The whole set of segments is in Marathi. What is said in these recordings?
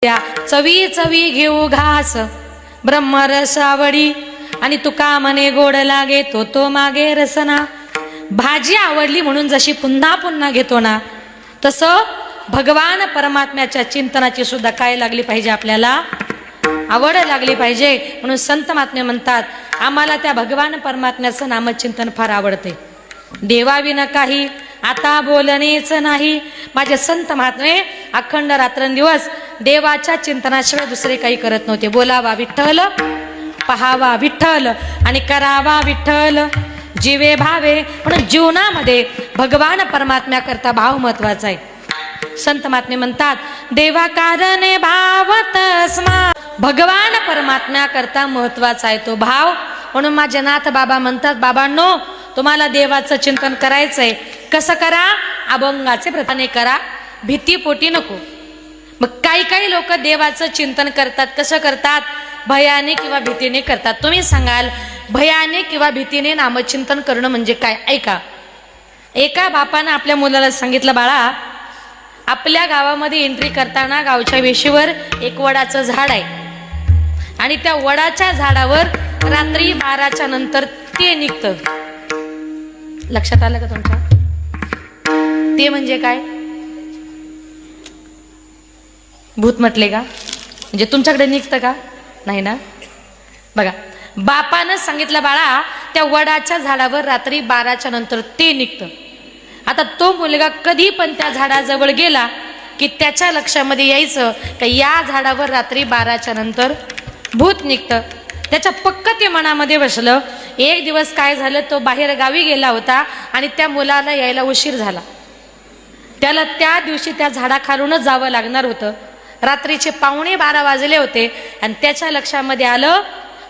त्या चवी चवी घेऊ घास ब्रह्मरसावडी आणि तुका मने गोड लागे तो तो मागे रसना। भाजी आवडली म्हणून जशी पुन्हा पुन्हा घेतो ना, तसं भगवान परमात्म्याच्या चिंतनाची सुद्धा काय लागली पाहिजे, आपल्याला आवड लागली पाहिजे। म्हणून संत महात्मे म्हणतात, आम्हाला त्या भगवान परमात्म्याचं नामचिंतन फार आवडते। देवाविना काही आता बोलणेच नाही। माझे संत महात्मे अखंड रात्रंदिवस देवाच्या चिंतनाशिवाय दुसरे काही करत नव्हते। बोलावा विठ्ठल, पहावा विठ्ठल आणि करावा विठ्ठल, जीवे भावे। म्हणून जीवनामध्ये भगवान परमात्म्याकरता भाव महत्वाचा आहे। संत महात्मे म्हणतात, देवा कारणे भाव तस्मा। भगवान परमात्म्याकरता महत्वाचा आहे तो भाव। म्हणून माझे नाथ बाबा म्हणतात, बाबांनो तुम्हाला देवाचं चिंतन करायचंय, कसं करा, अभंगाचे प्रताने करा, भीतीपोटी नको। मग काही काही लोक देवाचं चिंतन करतात, कसं करतात, भयाने किंवा भीतीने करतात। तुम्ही सांगाल भयाने किंवा भीतीने नामचिंतन करणं म्हणजे काय? ऐका, एका बापानं आपल्या मुलाला सांगितलं, बाळा आपल्या गावामध्ये एंट्री करताना गावच्या वेशीवर एक वडाचं झाड आहे आणि त्या वडाच्या झाडावर रात्री 12च्या नंतर ते निघतं। लक्षात आलं का तुमच्या? ते म्हणजे काय? भूत म्हटले का? म्हणजे तुमच्याकडे निघतं का? नाही ना। बघा, बापानं सांगितलं, बाळा त्या वडाच्या झाडावर रात्री 12च्या नंतर ते निघतं। आता तो मुलगा कधी पण त्या झाडाजवळ गेला की त्याच्या लक्षामध्ये यायचं की या झाडावर रात्री 12च्या नंतर भूत निघतं। त्याच्या पक्क ते मनामध्ये बसलं। एक दिवस काय झालं, तो बाहेर गावी गेला होता आणि त्या मुलाला यायला उशीर झाला। त्याला त्या दिवशी त्या झाडाखालूनच जावं लागणार होतं। रात्रीचे 11:15 वाजले होते आणि त्याच्या लक्षामध्ये आलं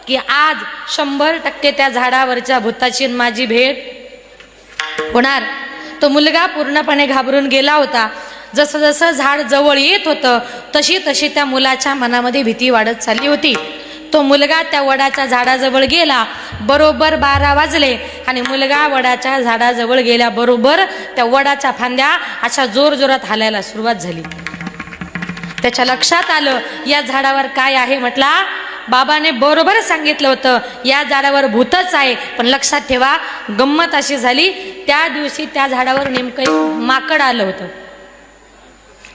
की आज 100% त्या झाडावरच्या भूताची माझी भेट होणार। तो मुलगा पूर्णपणे घाबरून गेला होता। जसं जसं झाड जवळ येत होतं तशी तशी त्या मुलाच्या मनामध्ये भीती वाढत चालली होती। तो मुलगा त्या वडाच्या झाडाजवळ गेला, बरोबर 12 वाजले आणि मुलगा वडाच्या झाडाजवळ गेल्याबरोबर त्या वडाच्या फांद्या अशा जोर जोरात हालायला सुरुवात झाली। त्याच्या लक्षात आलं या झाडावर काय आहे। म्हटला, बाबाने बरोबर सांगितलं होतं या झाडावर भूतच आहे। पण लक्षात ठेवा, गंमत अशी झाली, त्या दिवशी त्या झाडावर नेमकं माकड आलं होतं।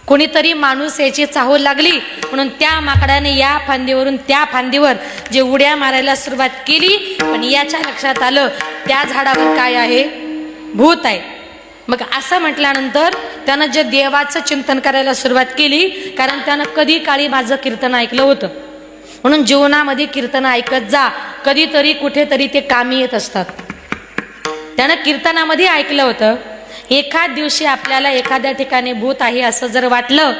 कोणीतरी माणूस याची चाहूल लागली म्हणून त्या माकडाने या फांदीवरून त्या फांदीवर जे उड्या मारायला सुरुवात केली। पण याच्या लक्षात आलं त्या झाडावर काय आहे, भूत आहे। मग असं म्हटल्यानंतर त्यानं जे देवाचं चिंतन करायला सुरुवात केली, कारण त्यानं कधी काळी माझं कीर्तन ऐकलं होतं। म्हणून जीवनामध्ये कीर्तन ऐकत जा, कधीतरी कुठेतरी ते कामी येत असतात। त्यानं कीर्तनामध्ये ऐकलं होतं, एखाद दिवशी आपल्याला एखाद्या ठिकाणी भूत आहे असं जर वाटलं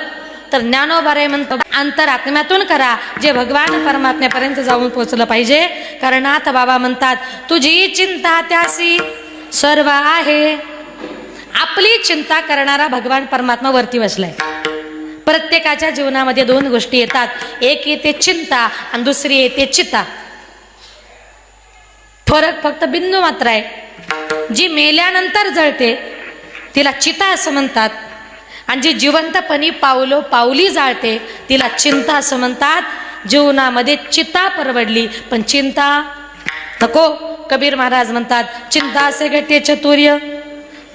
तर ज्ञानोबाराय म्हणतो, अंतरात्म्यातून करा, जे भगवान परमात्म्यापर्यंत जाऊन पोहोचलं पाहिजे। कारण नाथ बाबा म्हणतात, तुझी चिंता त्यासी सर्व आहे। आपली चिंता करणारा भगवान परमात्मा वरती बसलाय। प्रत्येकाच्या जीवनामध्ये 2 गोष्टी येतात, एक येते चिंता आणि दुसरी येते चिता। फरक फक्त बिंदू मात्र आहे। जी मेल्यानंतर जळते तिला चिता असं म्हणतात आणि जी जिवंतपणी पावलो पावली जाळते तिला चिंता असं म्हणतात। जीवनामध्ये चिता परवडली पण चिंता नको। कबीर महाराज म्हणतात, चिंता से घटे चतुर्य,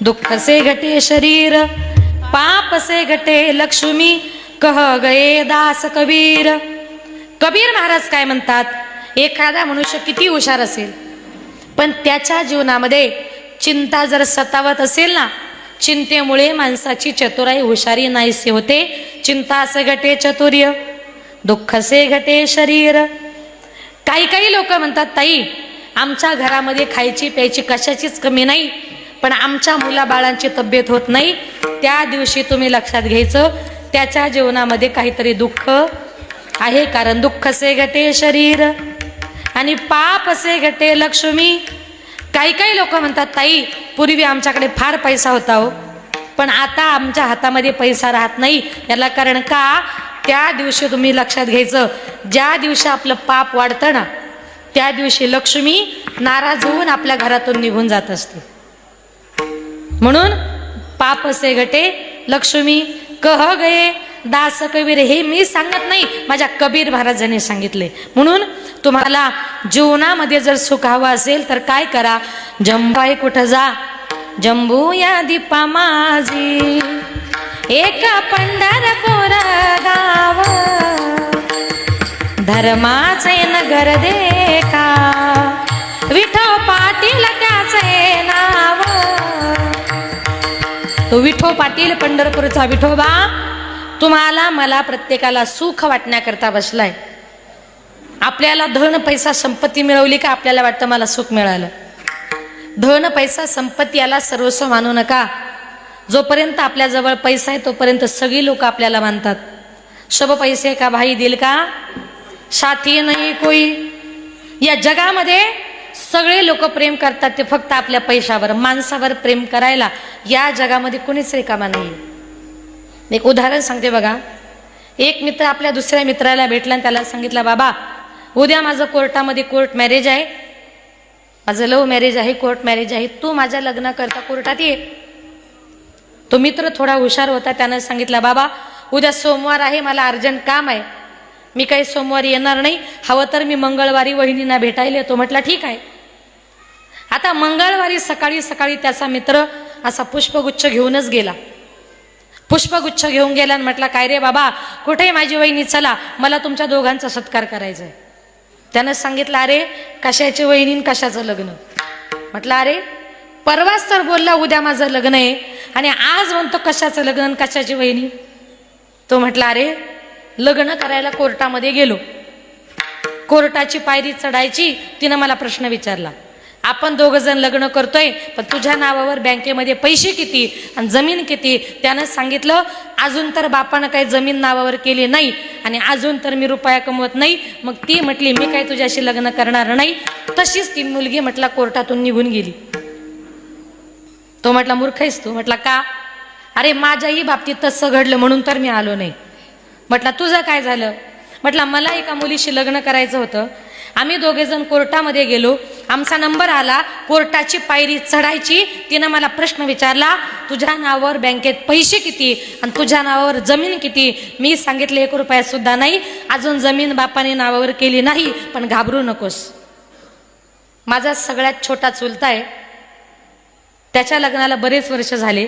दुःख से घटे शरीर, पाप से घटे लक्ष्मी, कह गए दास कबीर। कबीर महाराज काय म्हणतात, एखादा मनुष्य किती हुशार असेल पण त्याच्या जीवनामध्ये चिंता जर सतावत असेल ना, चिंतेमुळे माणसाची चतुराई हुशारी नाहीसे होते। चिंता से घटे चतुर्य, दुःख से घटे शरीर। काही काही लोक म्हणतात, ताई आमच्या घरामध्ये खायची प्यायची कशाचीच कमी नाही, पण आमच्या मुलाबाळांची तब्येत होत नाही। त्या दिवशी तुम्ही लक्षात घ्यायचं त्याच्या जीवनामध्ये काहीतरी दुःख आहे, कारण दुःख से घटे शरीर आणि पाप से घटे लक्ष्मी। काही काही लोक म्हणतात, ताई पूर्वी आमच्याकडे फार पैसा होता हो, पण आता आमच्या हातामध्ये पैसा राहत नाही। याला कारण का, त्या दिवशी तुम्ही लक्षात घ्यायचं, ज्या दिवशी आपलं पाप वाढतं ना त्या दिवशी लक्ष्मी नाराज होऊन आपल्या घरातून निघून जात असते। म्हणून पाप से घटे लक्ष्मी, कह गए दास कबीर हे मी सांगत नाही, माझ्या कबीर महाराजांनी सांगितले. म्हणून तुम्हाला जीवनामध्ये जर सुख हवं असेल तर काय करा, जंबाई कुठं जा, जंबू या दीपा माझी एका पंढरपूर गाव, धर्माचे नगर देखा, विठो पाटील त्याचे नाव. तो विठो पाटील पंढरपूरचा विठोबा तुम्हाला मला प्रत्येकाला सुख वाटण्याकरता बसलाय. आपल्याला धन पैसा संपत्ती मिळवली का आपल्याला वाटतं मला सुख मिळालं. धन पैसा संपत्ती याला सर्वस्व मानू नका. जोपर्यंत आपल्या जवळ पैसा आहे तोपर्यंत सगळी लोक आपल्याला मानतात. सब पैसे का भाई दिल का साथी नाही कोई. या जगामध्ये सगळे लोक प्रेम करतात ते फक्त आपल्या पैशावर. माणसावर प्रेम करायला या जगामध्ये कोणीच रिकामा नाही. एक उदाहरण सांगते बघा. एक मित्र आपल्या दुसऱ्या मित्राला भेटला आणि त्याला सांगितलं, बाबा उद्या माझं कोर्टामध्ये कोर्ट मॅरेज आहे, माझं लव्ह मॅरेज आहे, कोर्ट मॅरेज आहे, तू माझ्या लग्नाकरता कोर्टात ये. तो मित्र थोडा हुशार होता, त्यानं सांगितलं, बाबा उद्या सोमवार आहे, मला अर्जंट काम आहे, मी काही सोमवारी येणार नाही, हवं तर मी मंगळवारी वहिनींना भेटायला येतो. म्हटलं ठीक आहे. आता मंगळवारी सकाळी सकाळी त्याचा मित्र असा पुष्पगुच्छ घेऊनच गेला. पुष्पगुच्छ घेऊन गेला आणि म्हटलं, काय रे बाबा कुठे माझी वहिनी, चला मला तुमच्या दोघांचा सत्कार करायचा आहे. त्यानं सांगितलं, अरे कशाची वहिनी कशाचं लग्न. म्हटलं अरे परवाच तर बोलला उद्या माझं लग्न आहे आणि आज म्हणतो कशाचं लग्न कशाची वहिनी. तो म्हटला, अरे लग्न करायला कोर्टामध्ये गेलो, कोर्टाची पायरी चढायची, तिनं मला प्रश्न विचारला, आपण दोघ जण लग्न करतोय पण तुझ्या नावावर बँकेमध्ये पैसे किती आणि जमीन किती. त्यानं सांगितलं, अजून तर बापानं काही जमीन नावावर केली नाही आणि अजून तर मी रुपया कमवत नाही. मग ती म्हटली, मी काही तुझ्याशी लग्न करणार नाही. तशीच ती मुलगी म्हटला कोर्टातून निघून गेली. तो म्हटला, मूर्ख आहेस तू. म्हटला का. अरे माझ्याही बाबतीत तसं घडलं म्हणून तर मी आलो नाही. म्हटलं तुझं काय झालं. म्हटलं मला एका मुलीशी लग्न करायचं होतं, आम्ही दोघे जण कोर्टामध्ये गेलो, आमचा नंबर आला, कोर्टाची पायरी चढायची, तिनं मला प्रश्न विचारला, तुझ्या नावावर बँकेत पैसे किती आणि तुझ्या नावावर जमीन किती. मी सांगितलं 1 रुपया सुद्धा नाही, अजून जमीन बापाने नावावर केली नाही, पण घाबरू नकोस, माझा सगळ्यात छोटा चुलता आहे, त्याच्या लग्नाला बरेच वर्ष झाले,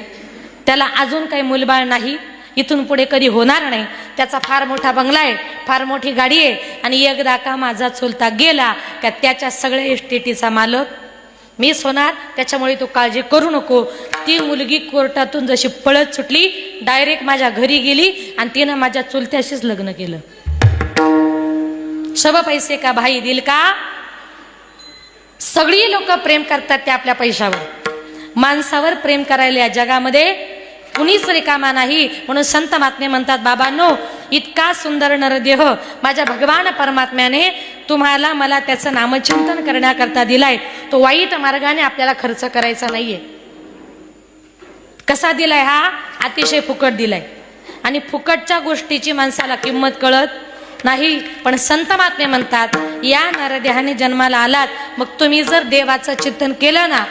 त्याला अजून काही मुलबाळ नाही, इथून पुढे कधी होणार नाही, त्याचा फार मोठा बंगला आहे, फार मोठी गाडी आहे आणि एकदा का माझा चुलता गेला का त्याच्या सगळ्या इस्टेटीचा मालक मीच होणार, त्याच्यामुळे तू काळजी करू नको. ती मुलगी कोर्टातून जशी पळत सुटली डायरेक्ट माझ्या घरी गेली आणि तिनं माझ्या चुलत्याशीच लग्न केलं. सब पैसे का भाई दिल का. सगळी लोक प्रेम करतात ते आपल्या पैशावर. माणसावर प्रेम करायला या जगामध्ये कुणीच रिकामा नाही. म्हणून संत महात्मे म्हणतात, बाबांनो इतका सुंदर नरदेह माझ्या भगवान परमात्म्याने तुम्हाला मला त्याचं नामचिंतन करण्याकरता दिलाय. तो वाईट मार्गाने आपल्याला खर्च करायचा नाहीये. कसा दिलाय हा, अतिशय फुकट दिलाय आणि फुकटच्या गोष्टीची माणसाला किंमत कळत नाही. पण संत महात्मे म्हणतात, या नरदेहाने जन्माला आलात, मग तुम्ही जर देवाचं चिंतन केलं ना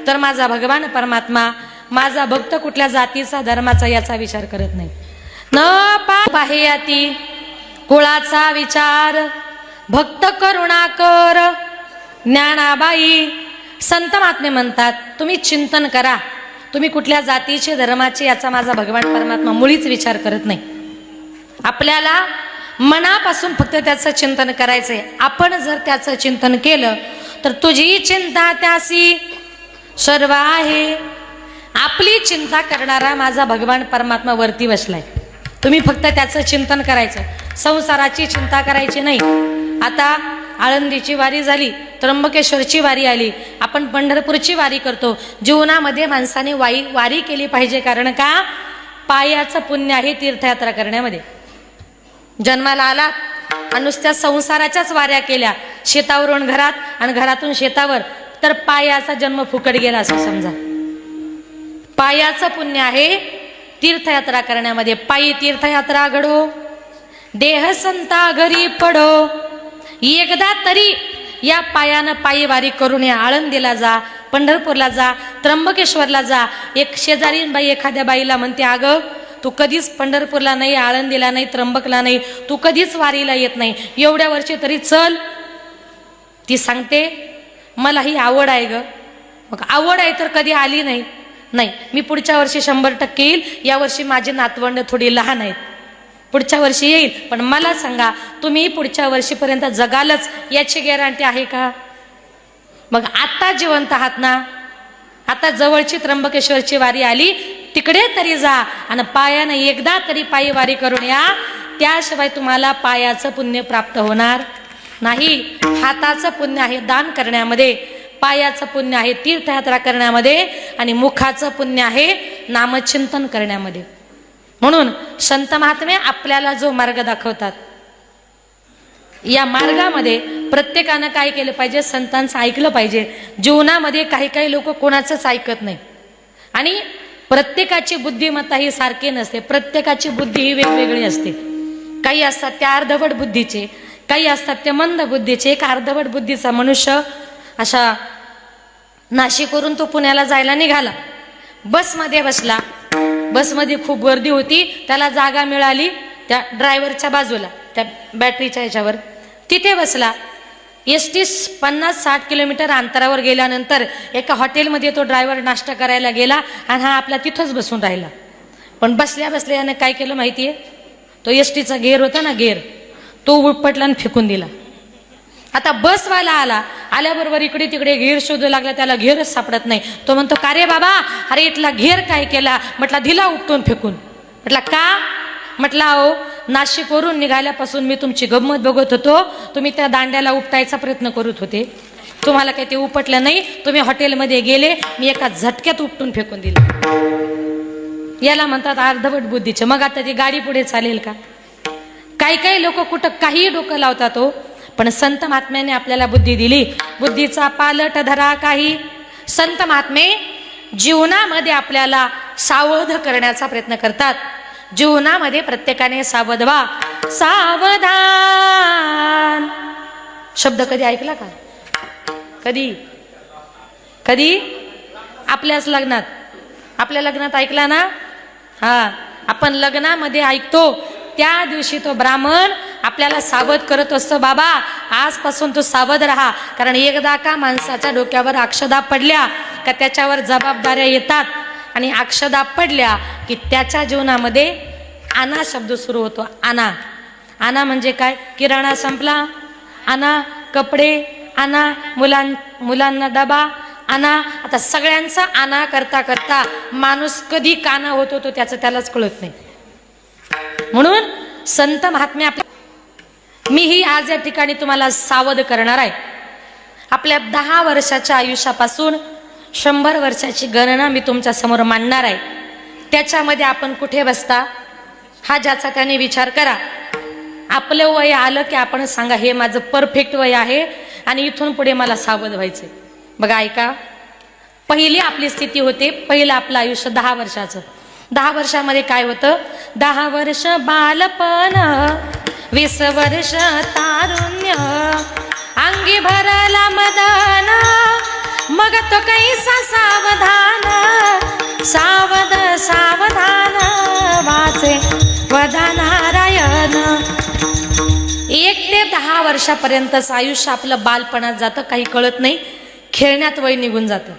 तर माझा भगवान परमात्मा, माझा भक्त कुठल्या जातीचा धर्माचा याचा विचार करत नाही. न पाहयाती कुळाचा विचार, भक्त करुणाकर ज्ञानाबाई. संत महात्मे म्हणतात, तुम्ही चिंतन करा, तुम्ही कुठल्या जातीचे धर्माचे याचा माझा भगवान परमात्मा मुळीच विचार करत नाही. आपल्याला मनापासून फक्त त्याचं चिंतन करायचंय. आपण जर त्याचं चिंतन केलं तर तुझी चिंता त्यासी सर्व आहे. आपली चिंता करणारा माझा भगवान परमात्मा वरती बसलाय. तुम्ही फक्त त्याचं चिंतन करायचं, संसाराची चिंता करायची नाही. आता आळंदीची वारी झाली, त्र्यंबकेश्वरची वारी आली, आपण पंढरपूरची वारी करतो. जीवनामध्ये माणसाने वारी केली पाहिजे. कारण का, पायाचं पुण्य आहे तीर्थयात्रा करण्यामध्ये. जन्माला आला आणि नुसत्या संसाराच्याच वाऱ्या केल्या, शेतावरून घरात आणि घरातून शेतावर, तर पायाचा जन्म फुकट गेला असं समजा. पायाचं पुण्य आहे तीर्थयात्रा करण्यामध्ये. पायी तीर्थयात्रा घडो, देह संता घरी पडो. एकदा तरी या पायानं पायी वारी करून या. आळंदीला जा, पंढरपूरला जा, त्र्यंबकेश्वरला जा. एक शेजारी बाई एखाद्या बाईला म्हणते, अगं तू कधीच पंढरपूरला नाही, आळंदीला नाही, त्र्यंबकला नाही, तू कधीच वारीला येत नाही, एवढ्या वर्षी तरी चल. ती सांगते मला ही आवड आहे ग. मग आवड आहे तर कधी आली नाही. नाही, मी पुढच्या वर्षी 100% येईल. या वर्षी माझी नातवंड थोडी लहान आहेत, पुढच्या वर्षी येईल. पण मला सांगा, तुम्ही पुढच्या वर्षीपर्यंत जगालच याची गॅरंटी आहे का? मग आता जिवंत आहात ना, आता जवळची त्र्यंबकेश्वरची वारी आली, तिकडे तरी जा आणि पायानं एकदा तरी पायी वारी करून या. त्याशिवाय तुम्हाला पायाचं पुण्य प्राप्त होणार नाही. हाताचं पुण्य आहे दान करण्यामध्ये, पायाचं पुण्य आहे तीर्थयात्रा करण्यामध्ये, आणि मुखाचं पुण्य आहे नामचिंतन करण्यामध्ये. म्हणून संत महात्मे आपल्याला जो मार्ग दाखवतात, या मार्गामध्ये प्रत्येकानं काय केलं पाहिजे? संतांचं ऐकलं पाहिजे. जीवनामध्ये काही काही लोक कोणाचंच ऐकत नाही, आणि प्रत्येकाची बुद्धिमत्ता ही सारखी नसते. प्रत्येकाची बुद्धी ही वेगवेगळी असते. काही असतात त्या अर्धवट बुद्धीचे, काही असतात ते मंद बुद्धीचे. एक अर्धवट बुद्धीचा मनुष्य अशा नाशिकवरून तो पुण्याला जायला निघाला, बसमध्ये बसला. बसमध्ये खूप गर्दी होती, त्याला जागा मिळाली त्या ड्रायव्हरच्या बाजूला, त्या बॅटरीच्या ह्याच्यावर, तिथे बसला. एसटी 50-60 किलोमीटर अंतरावर गेल्यानंतर एका हॉटेलमध्ये तो ड्रायव्हर नाश्ता करायला गेला, आणि हा आपला तिथंच बसून राहिला. पण बसल्या बसल्या यानं काय केलं माहितीये? तो एसटीचा गेअर होता ना, गेअर, तो उपटला आणि फेकून दिला. आता बसवाला आला, आल्याबरोबर इकडे तिकडे घेर शोधू लागला, त्याला घेरच सापडत नाही. तो म्हणतो, का रे बाबा, अरे इथला घेर काय केला? म्हटला दिला उपटून फेकून. म्हटला का? म्हटला अहो, नाशिकवरून निघाल्यापासून मी तुमची गंमत बघत होतो, तुम्ही त्या दांड्याला उपटायचा प्रयत्न करत होते, तुम्हाला काही ते उपटलं नाही, तुम्ही हॉटेलमध्ये गेले, मी एका झटक्यात उपटून फेकून दिलं. याला म्हणतात अर्धवट बुद्धीचे. मग आता ती गाडी पुढे चालेल का? काही काही लोक कुठं काही डोकं लावतात हो. पण संत महात्म्याने आपल्याला बुद्धी दिली. बुद्धीचा पालट धरा काही. संत महात्मे जीवनामध्ये आपल्याला सावध करण्याचा प्रयत्न करतात. जीवनामध्ये प्रत्येकाने सावध व्हा. सावधान शब्द कधी ऐकला का? कधी कधी आपल्याच लग्नात, आपल्या लग्नात ऐकला ना? हा, आपण लग्नामध्ये ऐकतो त्या दिवशी तो ब्राह्मण आपल्याला सावध करत असतो, बाबा आजपासून तू सावध राहा. कारण एकदा का माणसाच्या डोक्यावर अक्षदा पडल्या का त्याच्यावर जबाबदाऱ्या येतात, आणि अक्षदा पडल्या की त्याच्या जीवनामध्ये आणा शब्द सुरू होतो. आणा. आणा म्हणजे काय? किराणा संपला, आणा कपडे, आणा मुलांना डबा, आणा. आता सगळ्यांचा आणा करता करता माणूस कधी काना होतो तो त्याचं त्यालाच कळत नाही. म्हणून संत महात्म्या मीही आज या ठिकाणी तुम्हाला सावध करणार आहे. आपल्या 10 वर्षाच्या आयुष्यापासून 100 वर्षाची गणना मी तुमच्या समोर मांडणार आहे. त्याच्यामध्ये आपण कुठे बसता हा ज्याचा त्याने विचार करा. आपलं वय आलं की आपण सांगा हे माझं परफेक्ट वय आहे आणि इथून पुढे मला सावध व्हायचंय. बघा ऐका, पहिली आपली स्थिती होते, पहिलं आपलं आयुष्य 10 वर्षाचं. 10 वर्षामध्ये काय होतं? 10 वर्ष बालपण, 20 वर्ष तारुण्य, अंगी भरला मदन, मग तो कैसा सावधान, सावध सावधान वाचे वदा नारायण. 1 ते 10 वर्षापर्यंतच आयुष्य आपलं बालपणात जातं, काही कळत नाही, खेळण्यात वय निघून जातं.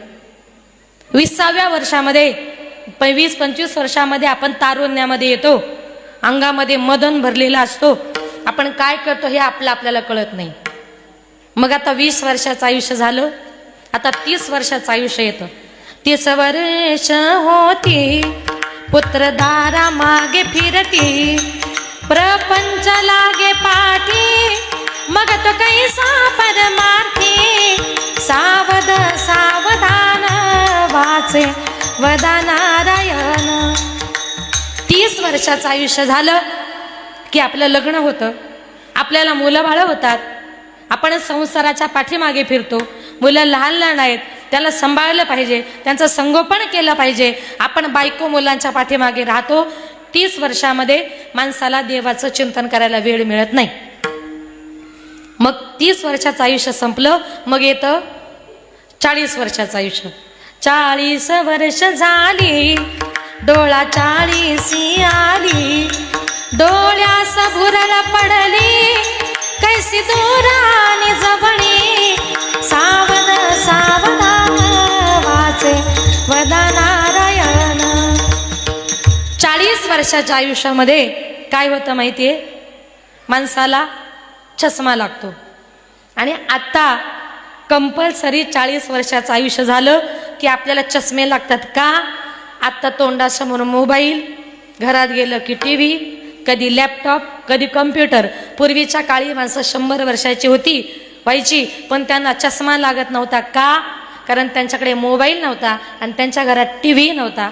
20व्या वर्षामध्ये 20-25 वर्षामध्ये आपण तारुण्यामध्ये येतो, अंगामध्ये मदन भरलेला असतो, आपण काय करतो हे आपल्याला कळत नाही. मग आता 20 वर्षाचं आयुष्य झालं, आता 30 वर्षाचं आयुष्य येतं. 30 वर्ष होती पुत्र दारा मागे फिरती, प्रपंच लागे पाठी, मग तो कैसा परमार्थी, सावध सावधान वाचे वदा नारायण. 30 वर्षाचं आयुष्य झालं की आपलं लग्न होतं, आपल्याला मुलं बाळ होतात, आपण संसाराच्या पाठीमागे फिरतो. मुलं लहान लहान आहेत, त्याला सांभाळलं पाहिजे, त्यांचं संगोपन केलं पाहिजे. आपण बायको मुलांच्या पाठीमागे राहतो. 30 वर्षामध्ये माणसाला देवाचं चिंतन करायला वेळ मिळत नाही. मग 30 वर्षाचं आयुष्य संपलं, मग येतं 40 वर्षाचं आयुष्य. 40 वर्ष झाली डोळा 40 आली, डोळ्यास भुरळ पडली, कैसी दूरानी जवणी, सावध सावधान वाचे वदनारायण. 40 वर्षाच्या आयुष्यामध्ये काय होतं माहितीये, माणसाला चष्मा लागतो. आणि आता कंपल्सरी 40 वर्षाचं आयुष्य झालं की आपल्याला चष्मे लागतात. का? आत्ता तोंडासमोर मोबाईल, घरात गेलं की TV, कधी लॅपटॉप, कधी कम्प्युटर. पूर्वीच्या काळी माणसं 100 वर्षाची व्हायची पण त्यांना चष्मा लागत नव्हता. का? कारण त्यांच्याकडे मोबाईल नव्हता आणि त्यांच्या घरात TV नव्हता.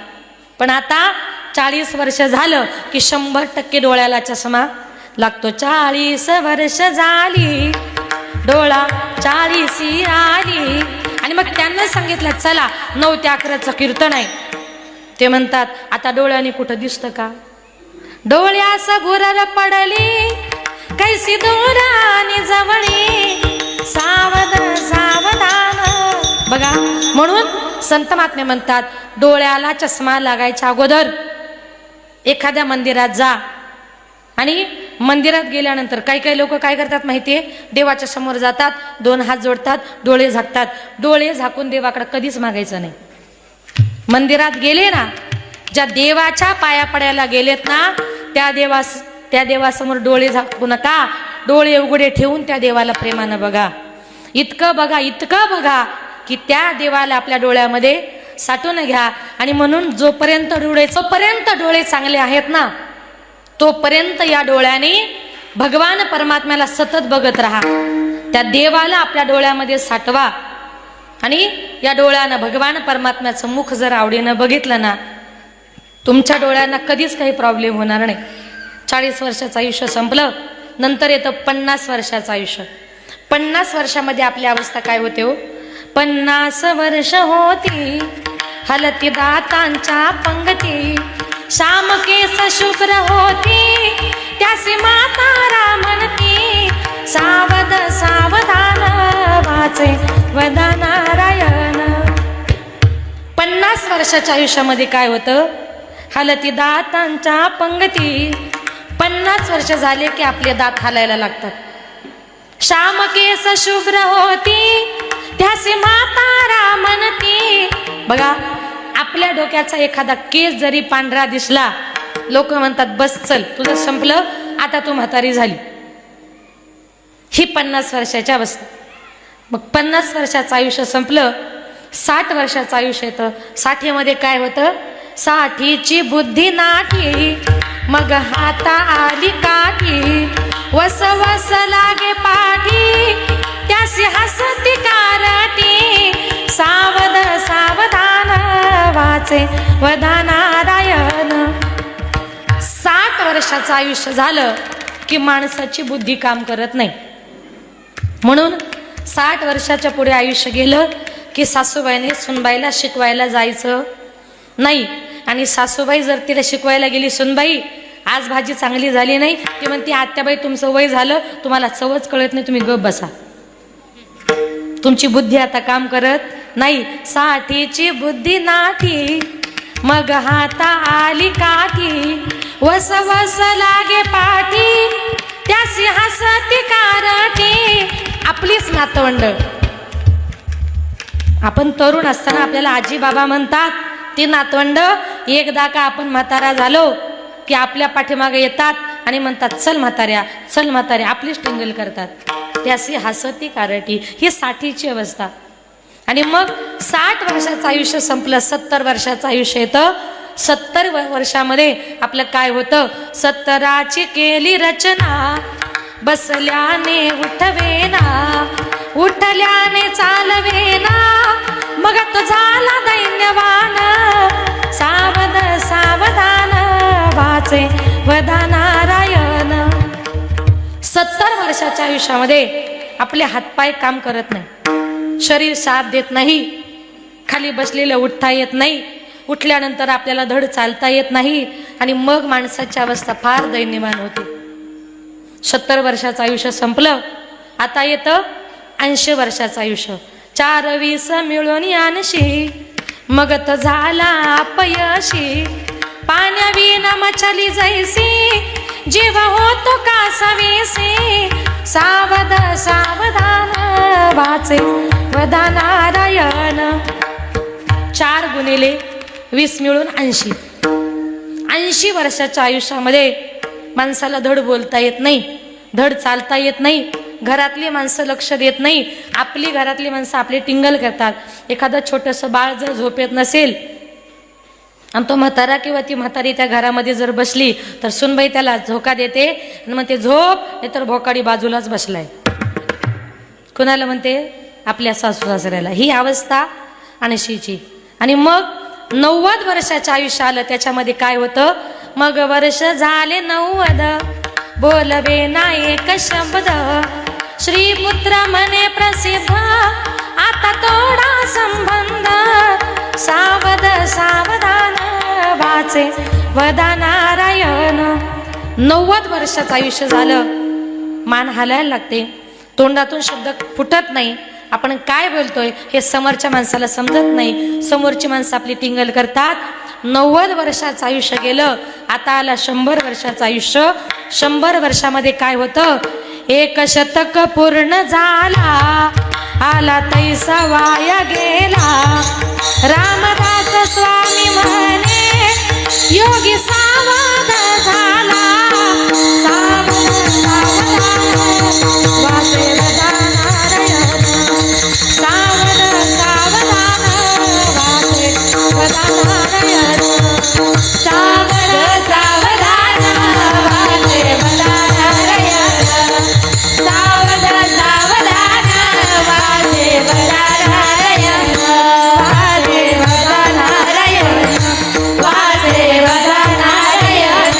पण आता 40 वर्ष झालं की 100% डोळ्याला चष्मा लागतो. 40 वर्ष झाली, डोळा 40 आली. आणि मग त्यांना सांगितलं चला 9 ते 11चं कीर्तन आहे. ते म्हणतात आता डोळ्याने कुठं दिसतं का? डोळ्यास भुरळ पडली, कैसी दूरानी जवणी, सावध सावधान. बघा, म्हणून संत महात्मे म्हणतात डोळ्याला चष्मा लागायच्या अगोदर एखाद्या मंदिरात जा. आणि मंदिरात गेल्यानंतर काही लोक काय करतात माहितीये, देवाच्या समोर जातात, 2 हात जोडतात, डोळे झाकतात. डोळे झाकून देवाकडे कधीच मागायचं नाही. मंदिरात गेले ना, ज्या देवाच्या पाया पडायला गेलेत ना, त्या देवासमोर डोळे झाकू नका. डोळे उघडे ठेवून त्या देवाला प्रेमानं बघा. इतकं बघा की त्या देवाला आपल्या डोळ्यामध्ये साठवून घ्या. आणि म्हणून जोपर्यंत डोळे चांगले आहेत ना, तोपर्यंत या डोळ्याने भगवान परमात्म्याला सतत बघत राहा. त्या देवाला आपल्या डोळ्यामध्ये साठवा. आणि या डोळ्यानं भगवान परमात्म्याचं मुख जर आवडीनं बघितलं ना, तुमच्या डोळ्यांना कधीच काही प्रॉब्लेम होणार नाही. 40 वर्षाचं आयुष्य संपलं, नंतर येतं 50 वर्षाचं आयुष्य. 50 वर्षामध्ये आपली अवस्था काय होते हो? 50 वर्ष होती, हलती दातांच्या पंगती, श्याम केस शुभ्र होती, त्यासी माता म्हणती, सावध सावधान वाचे वदनारायण. 50 वर्षाच्या आयुष्यामध्ये काय होतं? हलती दातांच्या पंगती. 50 वर्ष झाले की आपले दात हालायला लागतात. श्याम केस शुभ्र होती, त्यासी माता म्हणती. बघा, आपल्या डोक्याचा एखादा केस जरी पांढरा दिसला, लोक म्हणतात बस चल तुझं संपलं, आता तू म्हातारी झाली. ही 50 वर्षाची अवस्था. मग 50 वर्षाचं आयुष्य संपलं, 60 वर्षाचं आयुष्य येतं. 60 मध्ये काय होतं? 60ची बुद्धी नाठी, मग हाता आली काठी, वस वस लागे पाठी, त्यासी हसती कारटी, सावध सावधान वाचे वदनारायण. 60 वर्षाचं आयुष्य झालं की माणसाची बुद्धी काम करत नाही. म्हणून 60 वर्षाच्या पुढे आयुष्य गेलं की सासूबाईने सुनबाईला शिकवायला जायचं नाही. आणि सासूबाई जर तिला शिकवायला गेली, सुनबाई आज भाजी चांगली झाली नाही, ती म्हणते आत्याबाई तुमचं वय झालं, तुम्हाला चवच कळत नाही, तुम्ही गप बसा, तुमची बुद्धी आता काम करत नाही. 60ची बुद्धी नाठी, मग हाता आली काठी, वस वस लागे पाठी, त्यासी हसती कारटी. आपलीच नातवंड, आपण तरुण असताना आपल्याला आजी बाबा म्हणतात, ती नातवंड एकदा का आपण म्हातारा झालो की आपल्या पाठीमागे येतात आणि म्हणतात चल म्हाताऱ्या, चल म्हाताऱ्या, आपलीच टिंगल करतात. त्यासी हसती कारटी. ही 60ची अवस्था. आणि मग 60 वर्षाचं आयुष्य संपलं, 70 वर्षाचं आयुष्य येतं. 70 वर्षामध्ये आपलं काय होतं? 70ची केली रचना, बसल्याने उठवेना, उठल्याने चालवेना, मग तो झाला दैन्यवान, सावध सावधान वाचे वदनारायण. 70 वर्षाच्या आयुष्यामध्ये आपले हातपाय काम करत नाही, शरीर साथ देत नाही, खाली बसलेलं उठता येत नाही, उठल्यानंतर आपल्याला धड चालता येत नाही. आणि मग माणसाची अवस्था फार दैन्यमान होते. 70 वर्षाचं आयुष्य संपलं, आता येतं 80 वर्षाचं आयुष्य. 4 20 मिळून 80, मग तर झाला अपयशी, पाण्याविना मचली जैसी जीव होतो कासावीसी सावध सावधान वाचे वदा नारायण 4 गुणिले 20 मिळून 80 वर्षाच्या आयुष्यामध्ये माणसाला धड बोलता येत नाही, धड चालता येत नाही, घरातली माणसं लक्ष देत नाही, आपली घरातली माणसं आपली टिंगल करतात. एखादं छोटंसं बाळ जर झोपेत नसेल आणि तो म्हातारा किंवा ती म्हातारी त्या घरामध्ये जर बसली तर सुनबाई त्याला झोका देते आणि मग ते झोप नाही तर भोकाडी बाजूलाच बसलाय. कुणाला म्हणते? आपल्या सासू सासऱ्याला. ही अवस्था 80ची. आणि मग 90 वर्षाच्या आयुष्य आलं, त्याच्यामध्ये काय होतं? मग वर्ष झाले 90 बोलवे ना एक शब्द श्रीपुत्र म्हणे प्रसिद्ध आता तोडा संबंध सावध सावधान वाचे वदा नारायण. 90 वर्षाचं आयुष्य झालं, मान हालायला लागते, तोंडातून शब्द फुटत नाही, आपण काय बोलतोय हे समोरच्या माणसाला समजत नाही, समोरची माणसं आपली टिंगल करतात. 90 वर्षाचं आयुष्य गेलं, आता आला 100 वर्षाचं आयुष्य. 100 वर्षामध्ये काय होतं? 1 शतक पूर्ण झाला आला तैसा वाया गेला. रामदास स्वामी म्हणे योगी सावध झाला सावध सावधान वाचे वदा नारायण सावध सावधान वाचे वदा नारायण सावध सावधान वाचे वदा नारायण सावध सावधान वाचे वदा नारायण वाचे वदा नारायण वाचे वदा नारायण.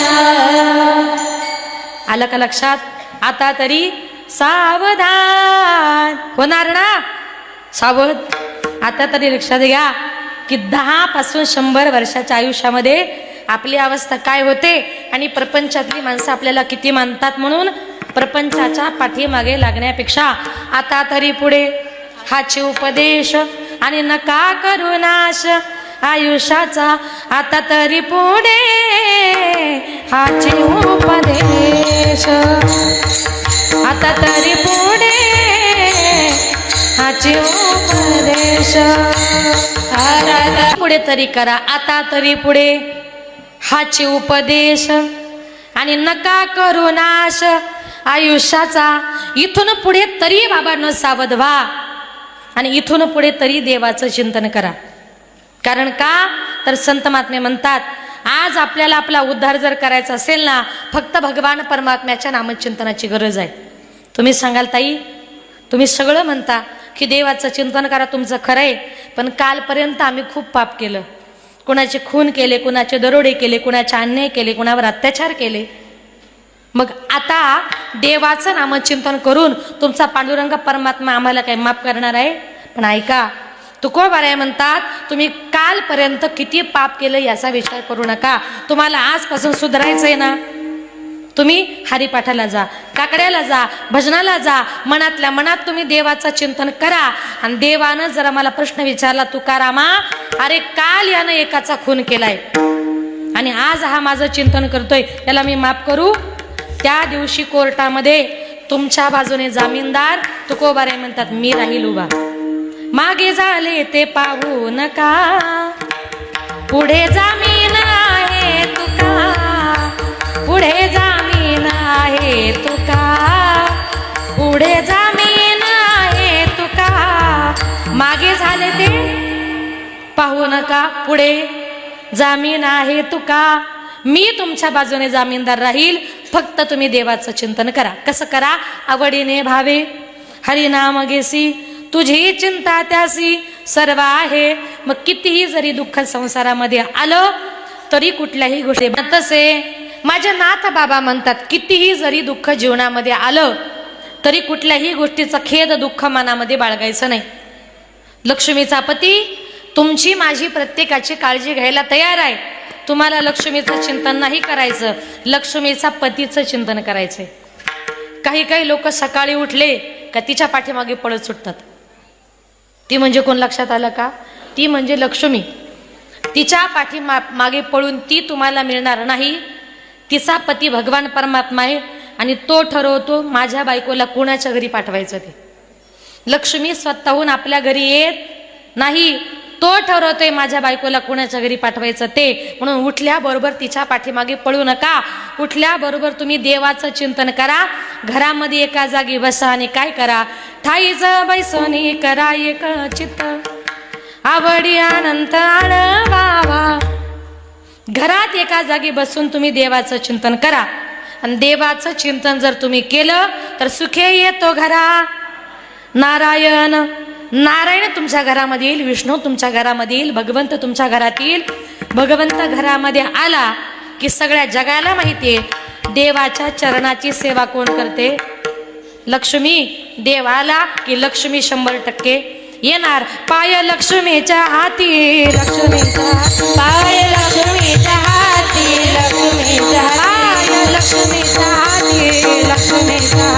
आलं का लक्षात? आता तरी सावधान होणार ना? सावध. आता तरी लक्षात घ्या की 10 पासून 100 वर्षाच्या आयुष्यामध्ये आपली अवस्था काय होते आणि प्रपंचातली माणसं आपल्याला किती मानतात. म्हणून प्रपंचाच्या पाठीमागे लागण्यापेक्षा आता तरी पुढे हाचे उपदेश आणि नका करू नाश आयुष्याचा. आता तरी पुढे हाचे उपदेश आता तरी पुढे हाचे उपदेश पुढे तरी करा. आता तरी पुढे हाचे उपदेश आणि नका करू नाश आयुष्याचा. इथून पुढे तरी बाबांनो सावध व्हा आणि इथून पुढे तरी देवाचं चिंतन करा. कारण का तर संत महात्मे म्हणतात आज आपल्याला आपला उद्धार जर करायचा असेल ना, फक्त भगवान परमात्म्याच्या नामचिंतनाची गरज आहे. तुम्ही सांगाल ताई, तुम्ही सगळं म्हणता की देवाचं चिंतन करा, तुमचं खरं आहे, पण कालपर्यंत आम्ही खूप पाप केलं, कुणाचे खून केले, कुणाचे दरोडे केले, कुणाचे अन्याय केले, कुणावर अत्याचार केले. मग आता देवाचं नामचिंतन करून तुमचा पांडुरंग परमात्मा आम्हाला काय माफ करणार आहे? पण ऐका, तुकोबाराय म्हणतात तुम्ही कालपर्यंत किती पाप केलं याचा विचार करू नका, तुम्हाला आजपासून सुधारायचंय ना. तुम्ही हरिपाठाला जा, काकड्याला जा, भजनाला जा, मनातल्या मनात तुम्ही देवाचं चिंतन करा. आणि देवानं जर मला प्रश्न विचारला, तुकारामा अरे काल यानं एकाचा खून केलाय आणि आज हा माझं चिंतन करतोय, त्याला मी माफ करू? त्या दिवशी कोर्टामध्ये तुमच्या बाजूने जामीनदार तुकोबाराय म्हणतात मी राहील उभा. मागे झाले ते पाहू नका, पुढे जामीन आहे तुका, पुढे जामीन आहे तुका, पुढे जामीन आहे तुका. मागे झाले ते पाहू नका, पुढे जामीन आहे तुका. मी तुमच्या बाजूने जामीनदार राहील, फक्त तुम्ही देवाचं चिंतन करा. कसं करा? आवडीने भावे हरिनाम घेसी, तुझी चिंता त्यासी सर्व आहे. मग कितीही जरी दुःख संसारामध्ये आलं तरी कुठल्याही गोष्टी तसे माझे नाथ बाबा म्हणतात, कितीही जरी दुःख जीवनामध्ये आलं तरी कुठल्याही गोष्टीचा खेद दुःख मनामध्ये बाळगायचं नाही. लक्ष्मीचा पती तुमची माझी प्रत्येकाची काळजी घ्यायला तयार आहे. तुम्हाला लक्ष्मीचं चिंतन नाही करायचं, लक्ष्मीचा पतीचं चिंतन करायचंय. काही लोक सकाळी उठले का तिच्या पाठीमागे पळत सुटतात. ती म्हणजे कोण लक्षात आलं का? ती म्हणजे लक्ष्मी. तिच्या पाठी मागे पळून ती तुम्हाला मिळणार नाही. तिचा पती भगवान परमात्मा आहे आणि तो ठरवतो माझ्या बायकोला कुणाच्या घरी पाठवायचं ते. लक्ष्मी स्वतःहून आपल्या घरी येत नाही, तो ठरवतोय माझ्या बायकोला कुणाच्या घरी पाठवायचं ते. म्हणून उठल्याबरोबर तिच्या पाठीमागे पळू नका. उठल्याबरोबर तुम्ही देवाचं चिंतन करा. घरामध्ये एका जागी बसा आणि काय करा, ठाईचं बैसोनी करा एक चित्त, आवडी अनंत आळवावा. घरात एका जागी बसून तुम्ही देवाचं चिंतन करा. आणि देवाचं चिंतन जर तुम्ही केलं तर सुखे येतो घरा. नारायण नारायण तुमच्या घरामध्ये येईल, विष्णू तुमच्या घरामध्ये येईल, भगवंत तुमच्या घरात येईल. भगवंत घरामध्ये आला की सगळ्या जगाला माहितीये देवाच्या चरणाची सेवा कोण करते, लक्ष्मी. देव आला की लक्ष्मी 100% येणार. पाय लक्ष्मीच्या हाती, लक्ष्मीच्या पाय लक्ष्मीच्या हाती, लक्ष्मीच्या पाय लक्ष्मीच्या हाती, लक्ष्मीच्या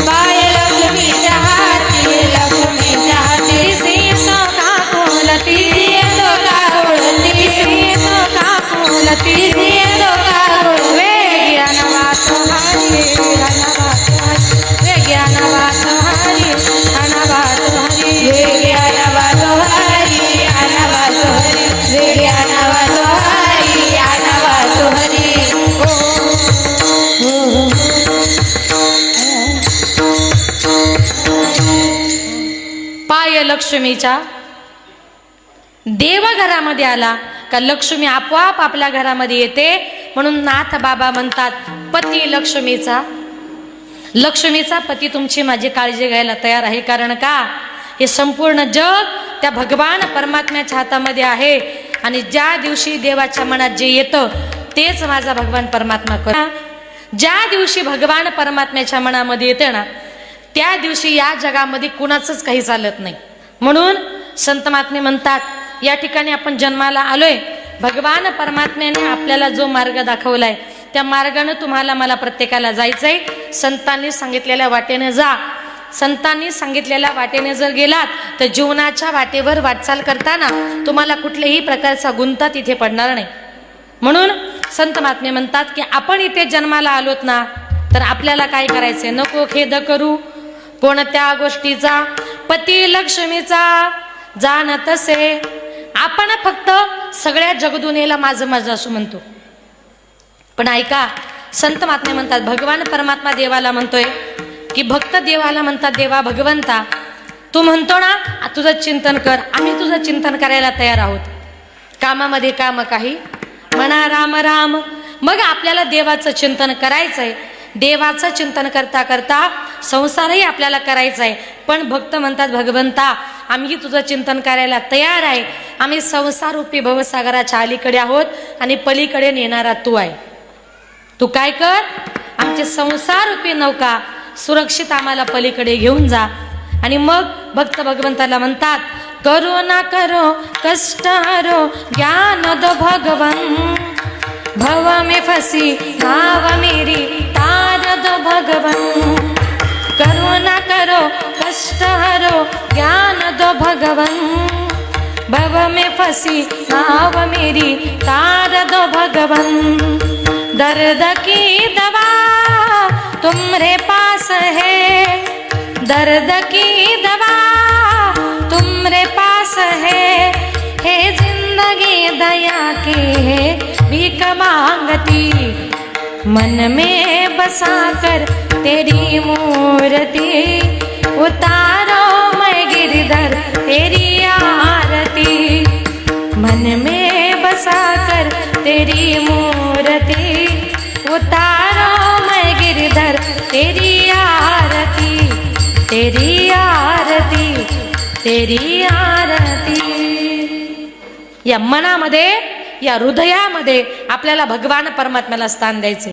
पाय लक्ष्मीच्या हाती, लक्ष्मीच्या हाती. सीतो काकुलती, सीतो काकुलती, सीतो काकुलती, सीतो काकुल. वे ज्ञानवासो हरी, ज्ञानवासो हरी, वे ज्ञानवासो हरी, ज्ञानवासो हरी, वे ज्ञानवासो हरी, ज्ञानवासो हरी, वे ज्ञानवासो हरी, ज्ञानवासो हरी. पाय लक्ष्मीच्या. देव घरामध्ये आला का लक्ष्मी आपोआप आपल्या घरामध्ये येते. म्हणून नाथ बाबा म्हणतात पती लक्ष्मीचा. लक्ष्मीचा पती तुमची माझी काळजी घ्यायला तयार आहे. कारण का, हे संपूर्ण जग त्या भगवान परमात्म्याच्या हातामध्ये आहे. आणि ज्या दिवशी देवाच्या मनात जे येतं तेच माझा भगवान परमात्मा कर. ज्या दिवशी भगवान परमात्म्याच्या मनामध्ये येते ना, त्या दिवशी या जगामध्ये कुणाचंच काही चालत नाही. म्हणून संत महात्मे म्हणतात या ठिकाणी आपण जन्माला आलोय, भगवान परमात्म्याने आपल्याला जो मार्ग दाखवलाय त्या मार्गाने तुम्हाला मला प्रत्येकाला जायचंय. संतांनी सांगितलेल्या वाटेने जा. संतांनी सांगितलेल्या वाटेने जर गेलात तर जीवनाच्या वाटेवर वाटचाल करताना तुम्हाला कुठल्याही प्रकारचा गुंता तिथे पडणार नाही. म्हणून संत महात्मे म्हणतात की आपण इथे जन्माला आलोत ना, तर आपल्याला काय करायचंय, नको खेद करू कोणत्या गोष्टीचा, पती लक्ष्मीचा जाण तसे. आपण फक्त सगळ्या जगदुनियेला माझं माझं असं म्हणतो, पण ऐका संत महात्मे म्हणतात भगवान परमात्मा देवाला म्हणतोय की भक्त देवाला म्हणतात देवा भगवंता तू म्हणतो ना तुझं चिंतन कर, आम्ही तुझं चिंतन करायला तयार आहोत. कामामध्ये काम काही म्हणा राम राम. मग आपल्याला देवाचं चिंतन करायचंय. देवाचं चिंतन करता करता संसारही आपल्याला करायचा आहे. पण भक्त म्हणतात भगवंता आम्ही तुझं चिंतन करायला तयार आहे. आम्ही संसार रूपी भवसागराच्या अलीकडे आहोत आणि पलीकडे नेणारा तू आहे. तू काय कर, आमचे संसार रूपी नौका सुरक्षित आम्हाला पलीकडे घेऊन जा. आणि मग भक्त भगवंताला म्हणतात करो ना करो कष्ट हरो ज्ञान दो भगवन, भव में फंसी नाव मेरी तार दो भगवन. करो ना करो कष्ट हरो ज्ञान दो भगवन, भव में फंसी नाव मेरी तार दो भगवन. दर्द की दवा तुम्हारे पास है, दर्द की दवा तुम्हारे पास है जिंदगी दया की है भीख मांगती. मन में बसा कर तेरी मूर्ति उतारो मैं गिरधर तेरी आरती. मन में बसा कर तेरी मूर्ति उतारो मैं गिरधर तेरी आरती, तेरी आरती, तेरी आरती. या मनामध्ये या हृदयामध्ये आपल्याला भगवान परमात्म्याला स्थान द्यायचे.